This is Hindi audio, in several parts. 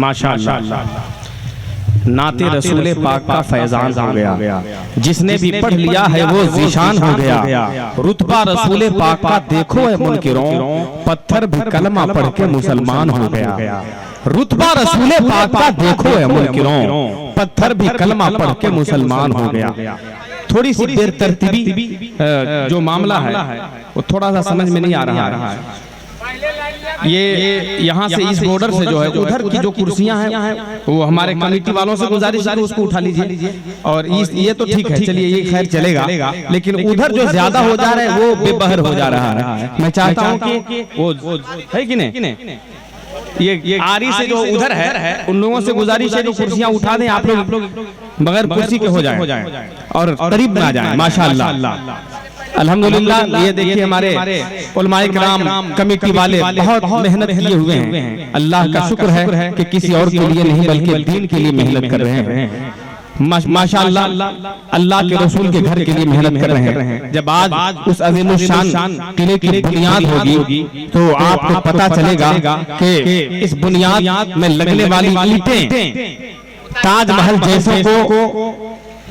माशाअल्लाह। नाते रसूले पाक का फैजान हो गया, जिसने भी पढ़ लिया है वो ज़ीशान हो गया। रुतबा रसूले पाक का देखो है मुनकिरों, पत्थर भी कलमा पढ़ के मुसलमान हो गया। रुतबा रसूले पाक का देखो है मुनकिरों, पत्थर भी कलमा पढ़ के मुसलमान हो गया। थोड़ी सी देर तरतीबी जो मामला है वो थोड़ा सा समझ में नहीं आ रहा है। ये यहाँ से इस बॉर्डर से जो है उधर की जो कुर्सियां हैं वो हमारे कमेटी वालों से गुजारिश है उसको उठा लीजिए। और ये तो ठीक है, चलिए ये खैर चलेगा, लेकिन उधर जो ज्यादा हो जा रहा है वो बेबहर हो जा रहा है। मैं चाहता हूँ कि वो है कि नहीं, ये आरी से जो उधर है उन लोगों से गुजारिश है जो कुर्सियां उठा दें, आप लोग बगैर कुर्सी के हो जाए और करीब ना जाए। माशाअल्लाह अल्हम्दुलिल्लाह। ये देखिए हमारे उलमाए किराम कमेटी वाले बहुत मेहनत किए हुए हैं। अल्लाह का शुक्र है कि किसी और के लिए नहीं बल्कि दीन के लिए मेहनत कर रहे हैं। माशाअल्लाह अल्लाह के रसूल के घर के लिए मेहनत कर रहे हैं। जब आज उस अज़ीम शान किले की बुनियाद होगी तो आपको पता चलेगा कि इस बुनियाद में लगने वाली ईंटें ताजमहल जैसे को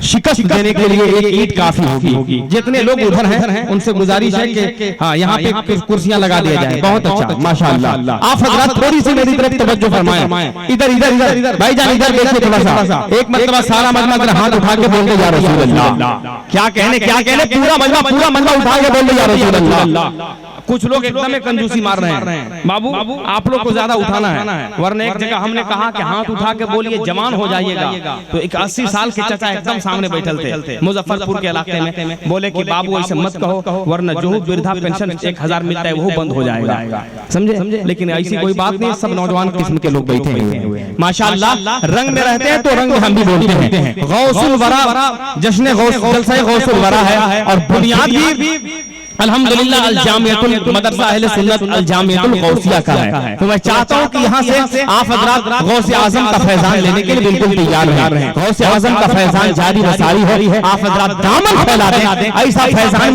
शिकस्त देने के लिए एक ईंट काफी होगी। जितने लोग उधर हैं उनसे गुजारिश है कि हाँ यहाँ पे कुर्सियां लगा दिया जाए। बहुत अच्छा माशाअल्लाह। आप हजरात थोड़ी सी मेरी तरफ तवज्जो फरमाएं। इधर इधर इधर भाईजान इधर देखिए थोड़ा सा। एक मरतबा सारा मजमा हाथ उठा के बोल दे या रसूल अल्लाह। क्या कहने पूरा मजमा उठा के बोल दे या रसूल अल्लाह। कुछ लोग एकदम कंजूसी मार रहे हैं। बाबू आप लोग को ज्यादा उठाना है, वरना एक जगह हमने कहा कि हाथ उठा के बोलिए जवान हो जाइएगा, तो एक 80 साल के चाचा एकदम सामने बैठल थे मुजफ्फरपुर के इलाके में। बोले कि बाबू ऐसे मत कहो वरना जो वृद्धा पेंशन 1000 मिलता है वो बंद हो जाएगा। समझे? लेकिन ऐसी कोई बात नहीं, सब नौजवान किस्म के लोग बैठे हैं माशाअल्लाह। रंग में रहते हैं तो रंग में हम भी बोलते हैं। गौसुल वरा जश्न जलसा गौसुल वरा है और बुनियाद भी अल्हम्दुलिल्लाह अल जामियतुल मदरसा अहले सुन्नत अल जामियतुल गौसिया का है। तो मैं चाहता हूं कि यहां से आप हजरात गौसे आजम का फैजान लेने के लिए बिल्कुल तैयार रहें। गौसे आजम का फैजान जारी वसारी है। आप हजरात दामन फैला दें, ऐसा फैजान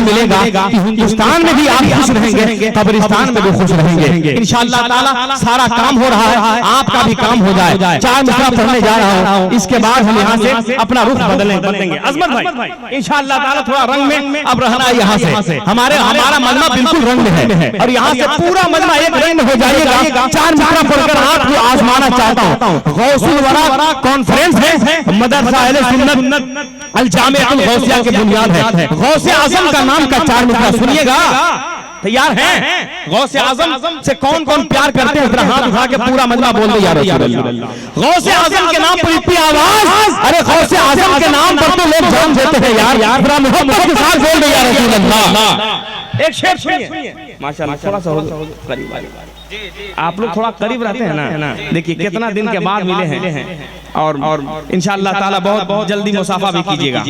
मिलेगा कि हिंदुस्तान में भी आप खुश रहेंगे, कब्रिस्तान में भी खुश रहेंगे इंशाअल्लाह ताला। सारा काम हो रहा है, आपका भी काम हो जाए। 4 मिसरा पढ़ने जा रहा हूं, इसके बाद हम यहां से अपना रुख बदलेंगे। अजमत भाई इंशाअल्लाह ताला थोड़ा रंग में रहना यहाँ से। हमारा मजमा बिल्कुल रंग में है और यहाँ से पूरा मजमा एक रंग में हो जाएगा। 4 मिसरा पढ़कर आपको आजमाना चाहता हूँ। गौसुल वरा कॉन्फ्रेंस है, मदरसा अहले सुन्नत अल जामियतुल गौसिया के बुनियाद है। गौसे आजम का नाम का 4 मिसरा सुनिएगा। तैयार हैं? गौसे आजम से कौन कौन प्यार करते हैं? हाथ उठा के पूरा मजमा बोल दे या रसूल अल्लाह। गौसे आजम के नाम पर इतनी आवाज, अरे गौसे आजम के नाम पर तो लोग जान देते हैं यार। पूरा मोहब्बत के साथ बोल दे या रसूल अल्लाह। एक शेर सुनिए माशाअल्लाह। थोड़ा सा करीब आप लोग थोड़ा करीब रहते हैं ना। देखिए कितना दिन के बाद मिले हैं और इंशाअल्लाह ताला बहुत जल्दी मुसाफा भी कीजिएगा।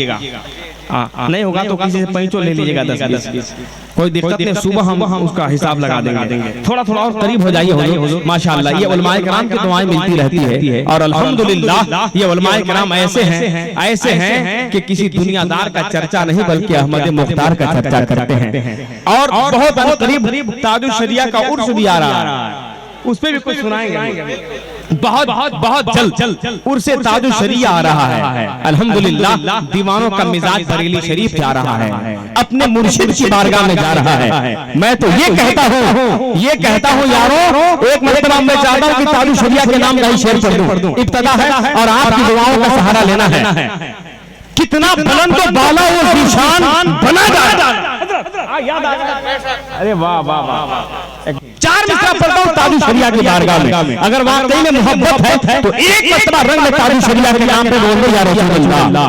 नहीं होगा तो किसी से पैंचो ले लीजिएगा 10-20, कोई दिक्कत नहीं। सुबह हम उसका हिसाब लगा देंगे। थोड़ा और करीब हो जाइए माशाअल्लाह। ये उलमाए किराम की दुआएं मिलती रहती है और अल्हम्दुलिल्लाह ये उलमाए किराम ऐसे हैं कि किसी दुनियादार का चर्चा नहीं बल्कि अहमद मुख्तार का चर्चा करते हैं। और बहुत करीब ताजुल शरिया का उर्स भी आ रहा है, उस पे भी कुछ सुनाएंगे। बहुत जल्द उर्से ताजुल शरिया आ रहा है। अल्हम्दुलिल्लाह दीवानों का मिजाज बरेली शरीफ जा रहा है, अपने मुर्शिद की बारगाह में जा रहा है। मैं तो ये कहता हूँ यारों, एक मरतबा मैं चाहता हूँ कि ताजुल शरिया के नाम का ही शेर पढ़ दूं। इब्तिदा है और आपकी दुआओं का सहारा लेना है। कितना बुलंद तो बाला वो ज़ीशान बना डाला। याद आ गया? अरे वाह वाह वाह। 4 मिसरा पढ़ता हूँ ताजुल शरिया की बारगाह में। अगर वाकई में मोहब्बत है तो एक मरतबा रंग में ताजुल शरिया के नाम पे बोल दो या रसूल अल्लाह।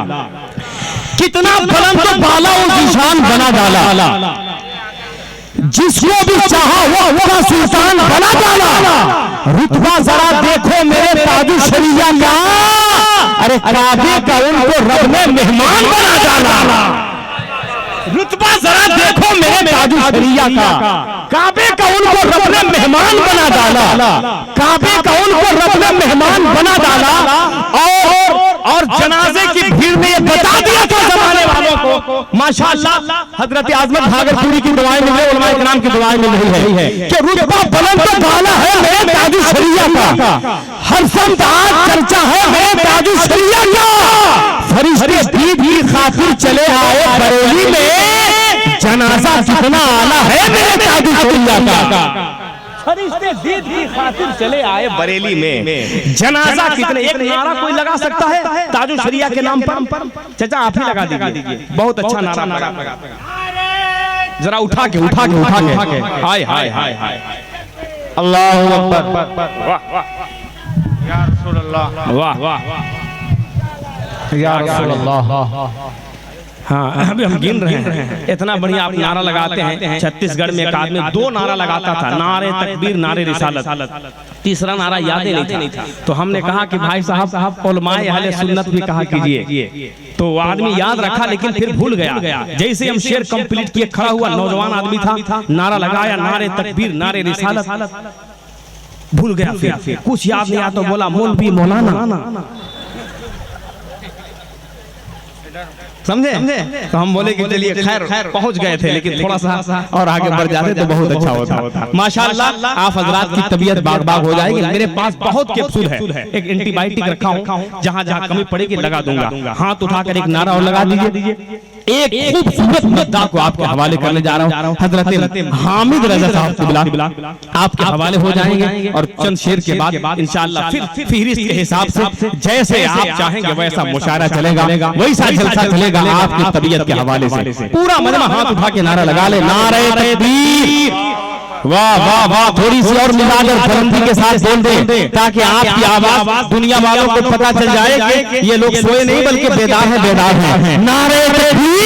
कितना बुलंद तो बाला वो ज़ीशान बना डाला, जिसको भी चाहा वो उसका सुल्तान बना डाला। रुतबा जरा देखो मेरे ताजुल शरिया का, अरे काबे का उनको रब ने मेहमान बना डाला। रुतबा जरा देखो मेरे ताजुल शरिया का, काबे का उनको रब ने मेहमान बना डाला। काबे का उनको रब ने मेहमान बना डाला। और जनाजे की भीड़ में ये बता दिया था जमाने वालों को माशाअल्लाह हजरत आजमत भागलपुरी की दुआएं मिल रही है, उलमाए किराम की दुआएं मिल रही है कि रुतबा बुलंद तो गाना है मेरे ताजु शरिया का, हर संत आज चर्चा है मेरे ताजु शरिया का। फरिश्ते दीद की खातिर चले आए बरेली में, जनाजा कितना आला है मेरे ताजु शरिया का। फरिश्ते दीद की खातिर चले आए बरेली में, जनाजा कितने। एक नारा कोई लगा सकता है ताजु शरिया के नाम पर? चाचा आप ही लगा दीजिए, बहुत अच्छा नारा लगा, जरा उठा के हाय हाय हाय हाय अल्लाहु अकबर, वाह वाह या रसूल अल्लाह, वाह वाह या रसूल अल्लाह। हाँ अभी हम गिन रहे हैं, इतना बढ़िया आप नारा लगाते हैं। छत्तीसगढ़ में एक आदमी 2 नारा लगाता था, नारे तकबीर नारे रिसालत, तीसरा नारा याद ही नहीं था। तो हमने कहा कि भाई साहब उलमाए अहले सुन्नत भी कहा कीजिए, तो वो आदमी याद रखा लेकिन फिर भूल गया। जैसे हम शेर कंप्लीट किए, खड़ा हुआ नौजवान आदमी था, नारा लगाया नारे तकबीर नारे रिसालत, भूल गया। फिर कुछ याद नहीं आया तो बोला मौलवी मौलाना, समझे? तो हम बोले कि चलिए खैर पहुंच गए थे, लेकिन थोड़ा सा और आगे बढ़ जाते तो बहुत अच्छा होता। माशाअल्लाह आप हजरात की तबीयत बाग बाग हो जाएगी। मेरे पास बहुत कैप्सूल है, एक एंटीबायोटिक रखा हूँ, जहाँ जहाँ कमी पड़ेगी लगा दूंगा। हाथ उठाकर एक नारा और लगा दीजिए। एक खूबसूरत मुद्दा को आपके हवाले करने जा रहा हूँ। हजरत हामिद रजा साहब आपके हवाले हो जाएंगे और चंद शेर के बाद इंशाअल्लाह फिर फहरिस्त के हिसाब से जैसे आप चाहेंगे वैसा मुशायरा चलेगा, वैसा जलसा चलेगा आपकी तबीयत के हवाले से। पूरा मजमा हाथ उठा के नारा लगा ले, नारे तकबीर, वाह वाह वाह। थोड़ी सी और मिलाकर बुलंदी के साथ बोल दे ताकि आपकी आवाज दुनिया वालों को पता चल जाए कि ये लोग सोए नहीं बल्कि बेदार है। नारे तकबीर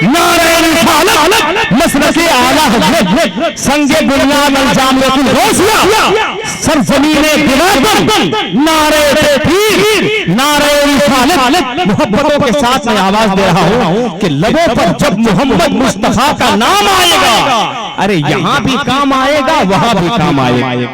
नारे रिसालत, मसलके आला हज़रत, संगे बुनियाद अल-जामिअतुल गौसिया, सरज़मीने बिलादन, नारे तकबीर नारे रिसालत। मोहब्बतों के साथ मैं आवाज दे रहा हूँ कि लबों पर जब मोहम्मद मुस्तफा का नाम आएगा, अरे यहाँ भी काम आएगा वहाँ भी काम आएगा।